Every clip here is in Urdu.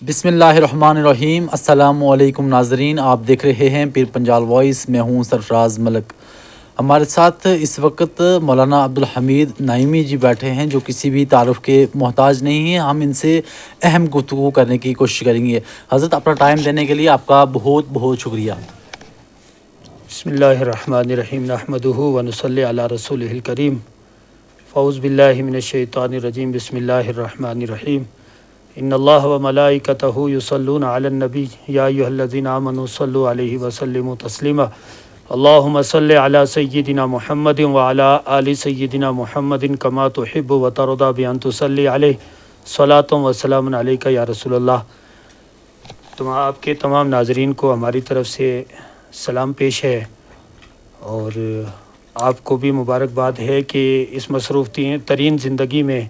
بسم اللہ الرحمن الرحیم۔ السلام علیکم ناظرین، آپ دیکھ رہے ہیں پیر پنجال وائس۔ میں ہوں سرفراز ملک۔ ہمارے ساتھ اس وقت مولانا عبدالحمید نعیمی جی بیٹھے ہیں جو کسی بھی تعارف کے محتاج نہیں ہیں۔ ہم ان سے اہم گفتگو کرنے کی کوشش کریں گے۔ حضرت، اپنا ٹائم دینے کے لیے آپ کا بہت بہت شکریہ۔ بسم اللہ الرحمن الرحیم نحمدہ ونصلی علی رسولہ الکریم۔ اعوذ باللہ من الشیطان الرجیم، بسم اللہ الرحمن الرحیم۔ ان اللہ وملائکتہ یصلون علی النبی یا ایھا الذین آمنوا صلوا علیہ وسلموا تسلیما۔ اللہم صلی علی سیدنا محمد وعلی آل سیدنا محمد کما تحب وترضی بان تصلی علیہ صلاۃ وسلام علیک یا رسول اللہ۔ آپ کے تمام ناظرین کو ہماری طرف سے سلام پیش ہے، اور آپ کو بھی مبارکباد ہے کہ اس مصروف ترین زندگی میں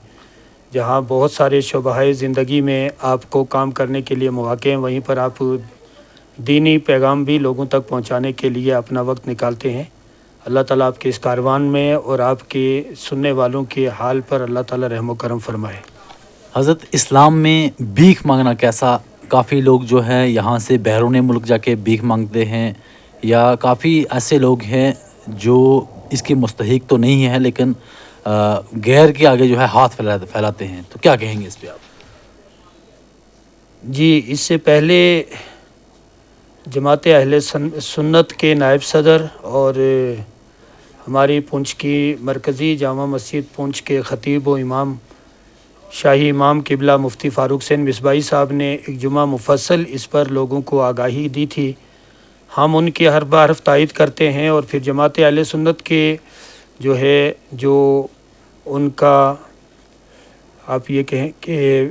جہاں بہت سارے شعبہ زندگی میں آپ کو کام کرنے کے لیے مواقع ہیں، وہیں پر آپ دینی پیغام بھی لوگوں تک پہنچانے کے لیے اپنا وقت نکالتے ہیں۔ اللہ تعالیٰ آپ کے اس کاروان میں اور آپ کے سننے والوں کے حال پر اللہ تعالیٰ رحم و کرم فرمائے۔ حضرت، اسلام میں بھیک مانگنا کیسا؟ کافی لوگ جو ہیں یہاں سے بیرون ملک جا کے بھیک مانگتے ہیں، یا کافی ایسے لوگ ہیں جو اس کے مستحق تو نہیں ہیں لیکن غیر کے آگے جو ہے ہاتھ پھیلاتے ہیں، تو کیا کہیں گے اس پہ آپ؟ جی، اس سے پہلے جماعت اہل سنت کے نائب صدر اور ہماری پونچھ کی مرکزی جامع مسجد پونچھ کے خطیب و امام شاہی امام قبلہ مفتی فاروق حسین مصباحی صاحب نے ایک جمعہ مفصل اس پر لوگوں کو آگاہی دی تھی۔ ہم ان کی ہر بار تائید کرتے ہیں، اور پھر جماعت اہل سنت کے جو ان کا آپ یہ کہیں کہ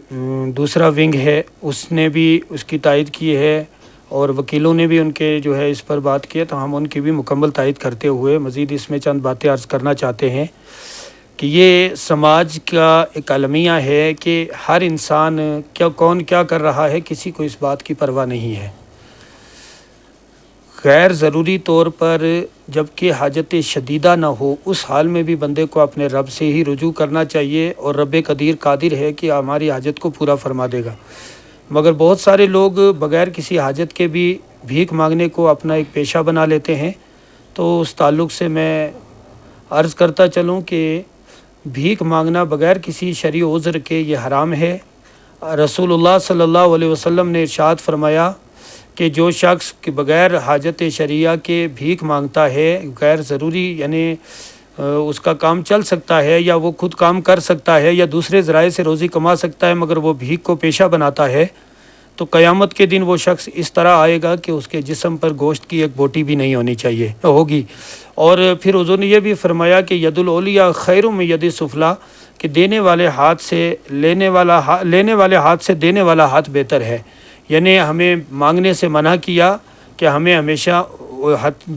دوسرا ونگ ہے، اس نے بھی اس کی تائید کی ہے، اور وکیلوں نے بھی ان کے اس پر بات کی ہے، تو ہم ان کی بھی مکمل تائید کرتے ہوئے مزید اس میں چند باتیں عرض کرنا چاہتے ہیں کہ یہ سماج کا ایک المیہ ہے کہ ہر انسان کون کیا کر رہا ہے کسی کو اس بات کی پرواہ نہیں ہے۔ غیر ضروری طور پر جب کہ حاجت شدیدہ نہ ہو، اس حال میں بھی بندے کو اپنے رب سے ہی رجوع کرنا چاہیے، اور رب قادر ہے کہ ہماری حاجت کو پورا فرما دے گا۔ مگر بہت سارے لوگ بغیر کسی حاجت کے بھی بھیک مانگنے کو اپنا ایک پیشہ بنا لیتے ہیں، تو اس تعلق سے میں عرض کرتا چلوں کہ بھیک مانگنا بغیر کسی شرعی عذر کے یہ حرام ہے۔ رسول اللہ صلی اللہ علیہ وسلم نے ارشاد فرمایا کہ جو شخص کہ بغیر حاجت شرعیہ کے بھیک مانگتا ہے، غیر ضروری اس کا کام چل سکتا ہے یا وہ خود کام کر سکتا ہے یا دوسرے ذرائع سے روزی کما سکتا ہے، مگر وہ بھیک کو پیشہ بناتا ہے، تو قیامت کے دن وہ شخص اس طرح آئے گا کہ اس کے جسم پر گوشت کی ایک بوٹی بھی نہیں ہوگی۔ اور پھر حضور نے یہ بھی فرمایا کہ ید العلیٰ خیر من ید السفلیٰ، کہ لینے والے ہاتھ سے دینے والا ہاتھ بہتر ہے۔ یعنی ہمیں مانگنے سے منع کیا کہ ہمیں ہمیشہ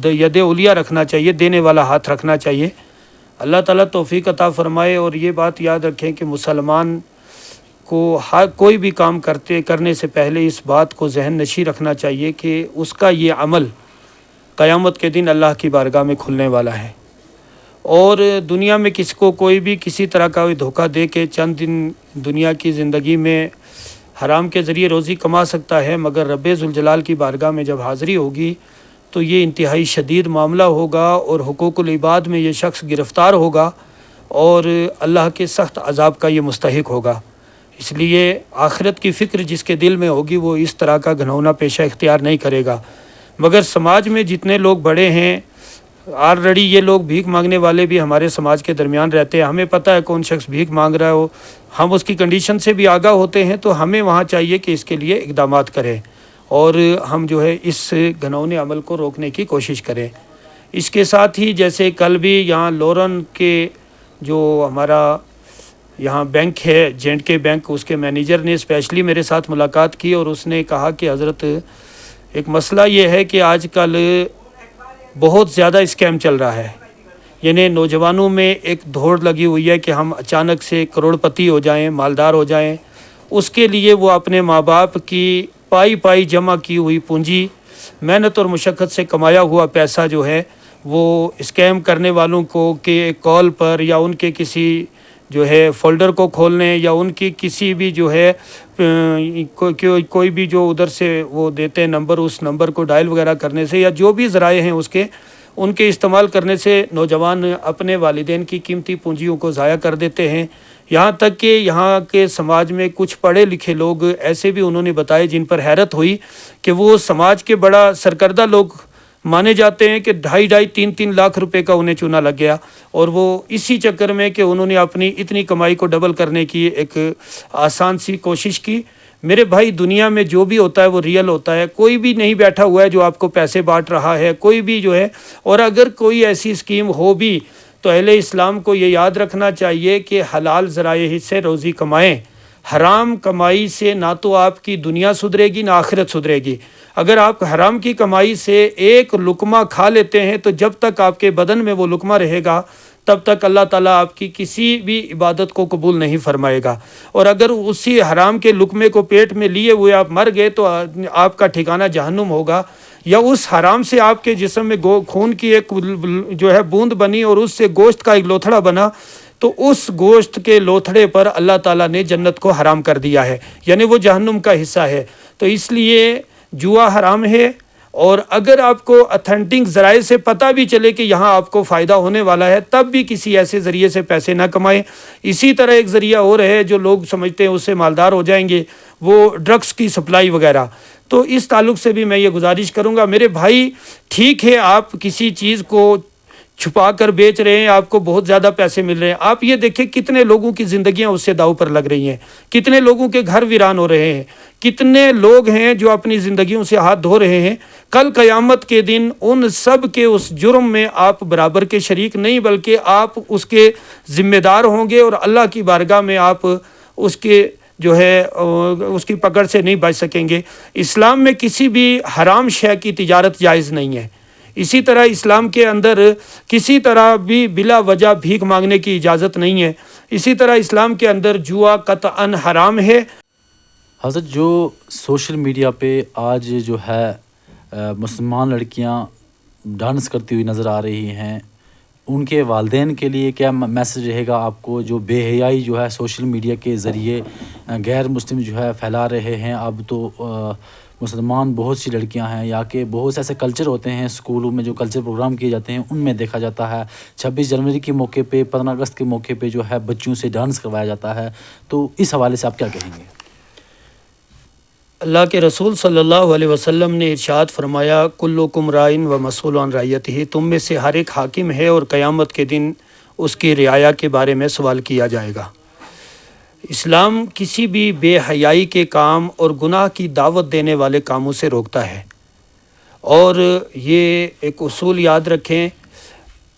ید علیٰ رکھنا چاہیے، دینے والا ہاتھ رکھنا چاہیے۔ اللہ تعالیٰ توفیق عطا فرمائے، اور یہ بات یاد رکھیں کہ مسلمان کو کوئی بھی کام کرنے سے پہلے اس بات کو ذہن نشیں رکھنا چاہیے کہ اس کا یہ عمل قیامت کے دن اللہ کی بارگاہ میں کھلنے والا ہے، اور دنیا میں کسی کو کوئی بھی کسی طرح کا دھوکہ دے کے چند دن دنیا کی زندگی میں حرام کے ذریعے روزی کما سکتا ہے، مگر رب ذوالجلال کی بارگاہ میں جب حاضری ہوگی تو یہ انتہائی شدید معاملہ ہوگا، اور حقوق العباد میں یہ شخص گرفتار ہوگا، اور اللہ کے سخت عذاب کا یہ مستحق ہوگا۔ اس لیے آخرت کی فکر جس کے دل میں ہوگی وہ اس طرح کا گھنونا پیشہ اختیار نہیں کرے گا۔ مگر سماج میں جتنے لوگ بڑے ہیں، آلریڈی یہ لوگ بھیک مانگنے والے بھی ہمارے سماج کے درمیان رہتے ہیں، ہمیں پتہ ہے کون شخص بھیک مانگ رہا ہو، ہم اس کی کنڈیشن سے بھی آگاہ ہوتے ہیں، تو ہمیں وہاں چاہیے کہ اس کے لیے اقدامات کریں، اور ہم اس گھنونے عمل کو روکنے کی کوشش کریں۔ اس کے ساتھ ہی جیسے کل بھی یہاں لورن کے جو ہمارا یہاں بینک ہے J&K بینک، اس کے مینیجر نے اسپیشلی میرے ساتھ ملاقات کی، اور اس نے کہا کہ حضرت ایک مسئلہ یہ ہے کہ آج کل بہت زیادہ اسکیم چل رہا ہے، یعنی نوجوانوں میں ایک دوڑ لگی ہوئی ہے کہ ہم اچانک سے کروڑ پتی ہو جائیں، مالدار ہو جائیں، اس کے لیے وہ اپنے ماں باپ کی پائی جمع کی ہوئی پونجی، محنت اور مشقت سے کمایا ہوا پیسہ وہ اسکیم کرنے والوں کو کے کال پر یا ان کے کسی جو ہے فولڈر کو کھولنے یا ان کی کسی بھی جو ہے کوئی بھی جو ادھر سے وہ دیتے ہیں نمبر، اس نمبر کو ڈائل وغیرہ کرنے سے یا جو بھی ذرائع ہیں ان کے استعمال کرنے سے نوجوان اپنے والدین کی قیمتی پونجیوں کو ضائع کر دیتے ہیں. یہاں تک کہ یہاں کے سماج میں کچھ پڑھے لکھے لوگ ایسے بھی انہوں نے بتائے جن پر حیرت ہوئی کہ وہ سماج کے بڑا سرکردہ لوگ مانے جاتے ہیں کہ 2.5-3 لاکھ روپے کا انہیں چونا لگ گیا، اور وہ اسی چکر میں کہ انہوں نے اپنی اتنی کمائی کو ڈبل کرنے کی ایک آسان سی کوشش کی. میرے بھائی، دنیا میں جو بھی ہوتا ہے وہ ریئل ہوتا ہے. کوئی بھی نہیں بیٹھا ہوا ہے جو آپ کو پیسے بانٹ رہا ہے، کوئی بھی جو ہے. اور اگر کوئی ایسی اسکیم ہو بھی تو اہل اسلام کو یہ یاد رکھنا چاہیے کہ حلال ذرائع سے روزی کمائیں. حرام کمائی سے نہ تو آپ کی دنیا سدھرے گی نہ آخرت سدھرے گی. اگر آپ حرام کی کمائی سے ایک لقمہ کھا لیتے ہیں تو جب تک آپ کے بدن میں وہ لقمہ رہے گا تب تک اللہ تعالیٰ آپ کی کسی بھی عبادت کو قبول نہیں فرمائے گا. اور اگر اسی حرام کے لقمے کو پیٹ میں لیے ہوئے آپ مر گئے تو آپ کا ٹھکانہ جہنم ہوگا. یا اس حرام سے آپ کے جسم میں خون کی ایک جو ہے بوند بنی اور اس سے گوشت کا ایک لوتھڑا بنا تو اس گوشت کے لوتھڑے پر اللہ تعالیٰ نے جنت کو حرام کر دیا ہے، یعنی وہ جہنم کا حصہ ہے. تو اس لیے جوا حرام ہے. اور اگر آپ کو اتھینٹک ذرائع سے پتہ بھی چلے کہ یہاں آپ کو فائدہ ہونے والا ہے تب بھی کسی ایسے ذریعے سے پیسے نہ کمائیں. اسی طرح ایک ذریعہ اور ہے جو لوگ سمجھتے ہیں اس سے مالدار ہو جائیں گے، وہ ڈرگس کی سپلائی وغیرہ. تو اس تعلق سے بھی میں یہ گزارش کروں گا میرے بھائی، ٹھیک ہے آپ کسی چیز کو چھپا کر بیچ رہے ہیں، آپ کو بہت زیادہ پیسے مل رہے ہیں. آپ یہ دیکھیں کتنے لوگوں کی زندگیاں اس سے داؤ پر لگ رہی ہیں، کتنے لوگوں کے گھر ویران ہو رہے ہیں، کتنے لوگ ہیں جو اپنی زندگیوں سے ہاتھ دھو رہے ہیں. کل قیامت کے دن ان سب کے اس جرم میں آپ برابر کے شریک نہیں بلکہ آپ اس کے ذمہ دار ہوں گے، اور اللہ کی بارگاہ میں آپ اس کے جو ہے اس کی پکڑ سے نہیں بچ سکیں گے. اسلام میں کسی بھی حرام شے کی تجارت جائز نہیں ہے. اسی طرح اسلام کے اندر کسی طرح بھی بلا وجہ بھیک مانگنے کی اجازت نہیں ہے. اسی طرح اسلام کے اندر جوا قطعاً حرام ہے. حضرت، جو سوشل میڈیا پہ آج جو ہے مسلمان لڑکیاں ڈانس کرتی ہوئی نظر آ رہی ہیں، ان کے والدین کے لیے کیا میسج رہے گا آپ کو؟ جو بے حیائی جو ہے سوشل میڈیا کے ذریعے غیر مسلم جو ہے پھیلا رہے ہیں. اب تو مسلمان بہت سی لڑکیاں ہیں یا کہ بہت سے ایسے کلچر ہوتے ہیں اسکولوں میں جو کلچر پروگرام کیے جاتے ہیں ان میں دیکھا جاتا ہے 26 جنوری کے موقع پہ 15 اگست کے موقع پہ جو ہے بچیوں سے ڈانس کروایا جاتا ہے. تو اس حوالے سے آپ کیا کہیں گے؟ اللہ کے رسول صلی اللہ علیہ وسلم نے ارشاد فرمایا، کلکم رائن و مسئول عن رعیتہ، تم میں سے ہر ایک حاکم ہے اور قیامت کے دن اس کی رعایا کے بارے میں سوال کیا جائے گا. اسلام کسی بھی بے حیائی کے کام اور گناہ کی دعوت دینے والے کاموں سے روکتا ہے. اور یہ ایک اصول یاد رکھیں،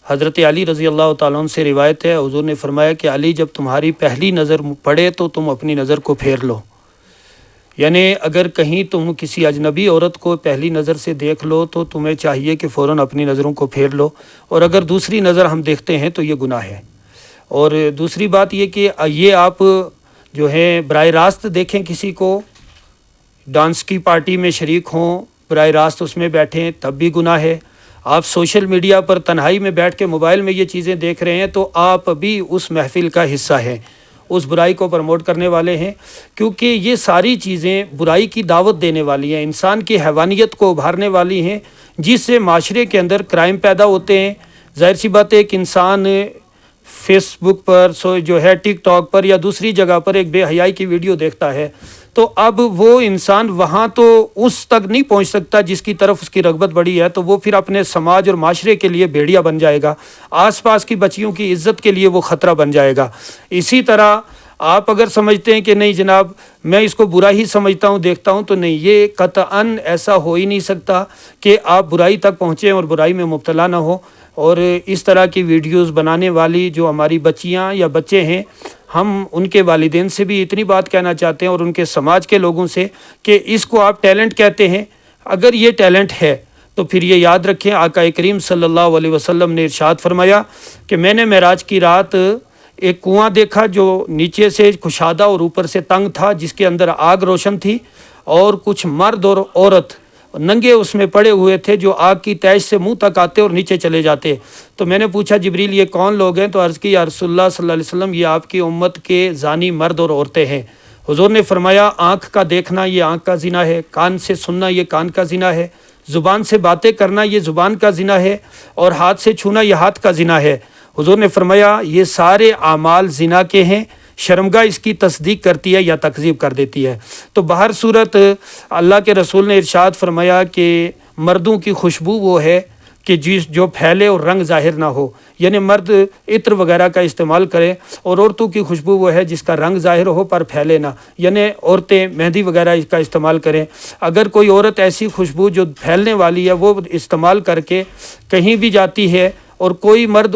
حضرت علی رضی اللہ تعالیٰ عنہ سے روایت ہے، حضور نے فرمایا کہ علی جب تمہاری پہلی نظر پڑے تو تم اپنی نظر کو پھیر لو. یعنی اگر کہیں تم کسی اجنبی عورت کو پہلی نظر سے دیکھ لو تو تمہیں چاہیے کہ فوراً اپنی نظروں کو پھیر لو، اور اگر دوسری نظر ہم دیکھتے ہیں تو یہ گناہ ہے. اور دوسری بات یہ کہ یہ آپ جو ہے براہ راست دیکھیں کسی کو، ڈانس کی پارٹی میں شریک ہوں براہ راست اس میں بیٹھیں تب بھی گناہ ہے. آپ سوشل میڈیا پر تنہائی میں بیٹھ کے موبائل میں یہ چیزیں دیکھ رہے ہیں تو آپ بھی اس محفل کا حصہ ہیں، اس برائی کو پروموٹ کرنے والے ہیں، کیونکہ یہ ساری چیزیں برائی کی دعوت دینے والی ہیں، انسان کی حیوانیت کو ابھارنے والی ہیں، جس سے معاشرے کے اندر کرائم پیدا ہوتے ہیں. ظاہر سی بات ہے ایک انسان فیس بک پر جو ہے ٹک ٹاک پر یا دوسری جگہ پر ایک بے حیائی کی ویڈیو دیکھتا ہے تو اب وہ انسان وہاں تو اس تک نہیں پہنچ سکتا جس کی طرف اس کی رغبت بڑی ہے، تو وہ پھر اپنے سماج اور معاشرے کے لیے بھیڑیا بن جائے گا، آس پاس کی بچیوں کی عزت کے لیے وہ خطرہ بن جائے گا. اسی طرح آپ اگر سمجھتے ہیں کہ نہیں جناب میں اس کو برا ہی سمجھتا ہوں دیکھتا ہوں، تو نہیں، یہ قطعاً ایسا ہو ہی نہیں سکتا کہ آپ برائی تک پہنچیں اور برائی میں مبتلا نہ ہو. اور اس طرح کی ویڈیوز بنانے والی جو ہماری بچیاں یا بچے ہیں، ہم ان کے والدین سے بھی اتنی بات کہنا چاہتے ہیں اور ان کے سماج کے لوگوں سے کہ اس کو آپ ٹیلنٹ کہتے ہیں، اگر یہ ٹیلنٹ ہے تو پھر یہ یاد رکھیں آقا کریم صلی اللہ علیہ وسلم نے ارشاد فرمایا کہ میں نے معراج کی رات ایک کنواں دیکھا جو نیچے سے کشادہ اور اوپر سے تنگ تھا، جس کے اندر آگ روشن تھی، اور کچھ مرد اور عورت ننگے اس میں پڑے ہوئے تھے جو آگ کی تیش سے منہ تک آتے اور نیچے چلے جاتے. تو میں نے پوچھا جبریل یہ کون لوگ ہیں؟ تو عرض کی یا رسول اللہ صلی اللہ علیہ وسلم یہ آپ کی امت کے زانی مرد اور عورتیں ہیں. حضور نے فرمایا آنکھ کا دیکھنا یہ آنکھ کا زنا ہے، کان سے سننا یہ کان کا زنا ہے، زبان سے باتیں کرنا یہ زبان کا زنا ہے، اور ہاتھ سے چھونا یہ ہاتھ کا زنا ہے. حضور نے فرمایا یہ سارے اعمال زنا کے ہیں، شرمگاہ اس کی تصدیق کرتی ہے یا تکذیب کر دیتی ہے. تو بہر صورت اللہ کے رسول نے ارشاد فرمایا کہ مردوں کی خوشبو وہ ہے کہ جو پھیلے اور رنگ ظاہر نہ ہو، یعنی مرد عطر وغیرہ کا استعمال کرے، اور عورتوں کی خوشبو وہ ہے جس کا رنگ ظاہر ہو پر پھیلے نہ، یعنی عورتیں مہندی وغیرہ اس کا استعمال کریں. اگر کوئی عورت ایسی خوشبو جو پھیلنے والی ہے وہ استعمال کر کے کہیں بھی جاتی ہے اور کوئی مرد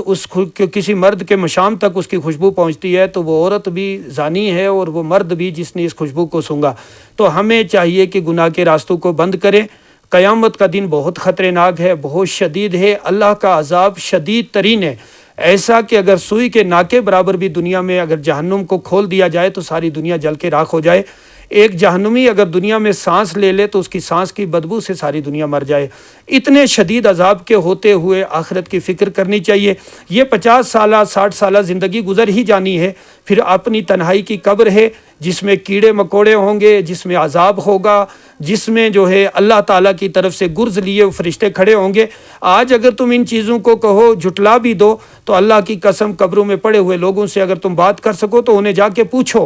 کسی مرد کے مشام تک اس کی خوشبو پہنچتی ہے تو وہ عورت بھی زانی ہے اور وہ مرد بھی جس نے اس خوشبو کو سونگھا. تو ہمیں چاہیے کہ گناہ کے راستوں کو بند کریں. قیامت کا دن بہت خطرناک ہے، بہت شدید ہے، اللہ کا عذاب شدید ترین ہے، ایسا کہ اگر سوئی کے ناکے برابر بھی دنیا میں اگر جہنم کو کھول دیا جائے تو ساری دنیا جل کے راکھ ہو جائے. ایک جہنمی اگر دنیا میں سانس لے لے تو اس کی سانس کی بدبو سے ساری دنیا مر جائے. اتنے شدید عذاب کے ہوتے ہوئے آخرت کی فکر کرنی چاہیے. یہ 50 سالہ 60 سالہ زندگی گزر ہی جانی ہے، پھر اپنی تنہائی کی قبر ہے جس میں کیڑے مکوڑے ہوں گے، جس میں عذاب ہوگا، جس میں جو ہے اللہ تعالیٰ کی طرف سے گرز لیے فرشتے کھڑے ہوں گے. آج اگر تم ان چیزوں کو کہو، جھٹلا بھی دو، تو اللہ کی قسم قبروں میں پڑے ہوئے لوگوں سے اگر تم بات کر سکو تو انہیں جا کے پوچھو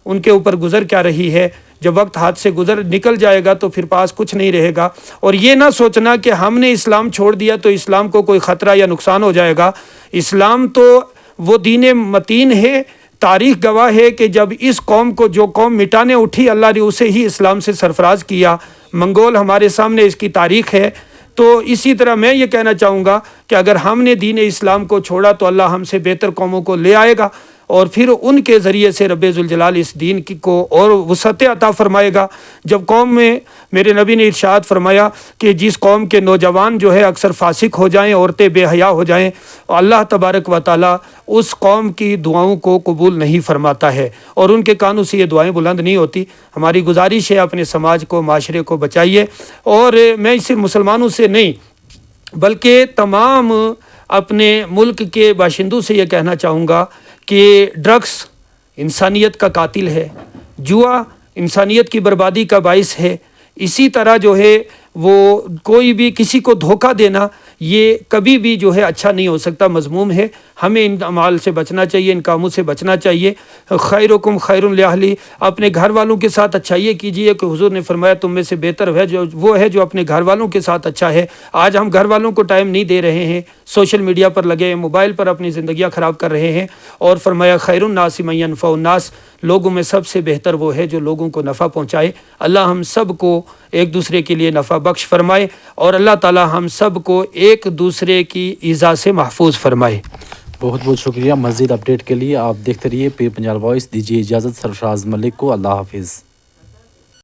ان کے اوپر گزر کیا رہی ہے. جب وقت ہاتھ سے گزر نکل جائے گا تو پھر پاس کچھ نہیں رہے گا. اور یہ نہ سوچنا کہ ہم نے اسلام چھوڑ دیا تو اسلام کو کوئی خطرہ یا نقصان ہو جائے گا. اسلام تو وہ دین متین ہے. تاریخ گواہ ہے کہ جب اس قوم کو جو قوم مٹانے اٹھی اللہ نے اسے ہی اسلام سے سرفراز کیا. منگول ہمارے سامنے اس کی تاریخ ہے. تو اسی طرح میں یہ کہنا چاہوں گا کہ اگر ہم نے دین اسلام کو چھوڑا تو اللہ ہم سے بہتر قوموں کو لے آئے گا اور پھر ان کے ذریعے سے رب ذوالجلال اس دین کو اور وسعت عطا فرمائے گا. جب قوم میں میرے نبی نے ارشاد فرمایا کہ جس قوم کے نوجوان جو ہے اکثر فاسق ہو جائیں، عورتیں بے حیا ہو جائیں، اللہ تبارک و تعالیٰ اس قوم کی دعاؤں کو قبول نہیں فرماتا ہے اور ان کے کانوں سے یہ دعائیں بلند نہیں ہوتی. ہماری گزارش ہے اپنے سماج کو، معاشرے کو بچائیے. اور میں صرف مسلمانوں سے نہیں بلکہ تمام اپنے ملک کے باشندوں سے یہ کہنا چاہوں گا کہ ڈرگس انسانیت کا قاتل ہے، جوا انسانیت کی بربادی کا باعث ہے. اسی طرح جو ہے وہ کوئی بھی کسی کو دھوکہ دینا یہ کبھی بھی جو ہے اچھا نہیں ہو سکتا، مذموم ہے. ہمیں ان اعمال سے بچنا چاہیے، ان کاموں سے بچنا چاہیے. خیرکم خیر لاہلی، اپنے گھر والوں کے ساتھ اچھائی کیجیے کہ حضور نے فرمایا تم میں سے بہتر ہے وہ ہے جو اپنے گھر والوں کے ساتھ اچھا ہے. آج ہم گھر والوں کو ٹائم نہیں دے رہے ہیں، سوشل میڈیا پر لگے ہیں، موبائل پر اپنی زندگیاں خراب کر رہے ہیں. اور فرمایا خیر الناس من ینفع الناس، لوگوں میں سب سے بہتر وہ ہے جو لوگوں کو نفع پہنچائے. اللہ ہم سب کو ایک دوسرے کے لیے نفع بخش فرمائے اور اللہ تعالی ہم سب کو ایک دوسرے کی ایذا سے محفوظ فرمائے. بہت بہت شکریہ. مزید اپڈیٹ کے لیے آپ دیکھتے رہیے پیر پنجال وائس. دیجیے اجازت سرفراز ملک کو. اللہ حافظ.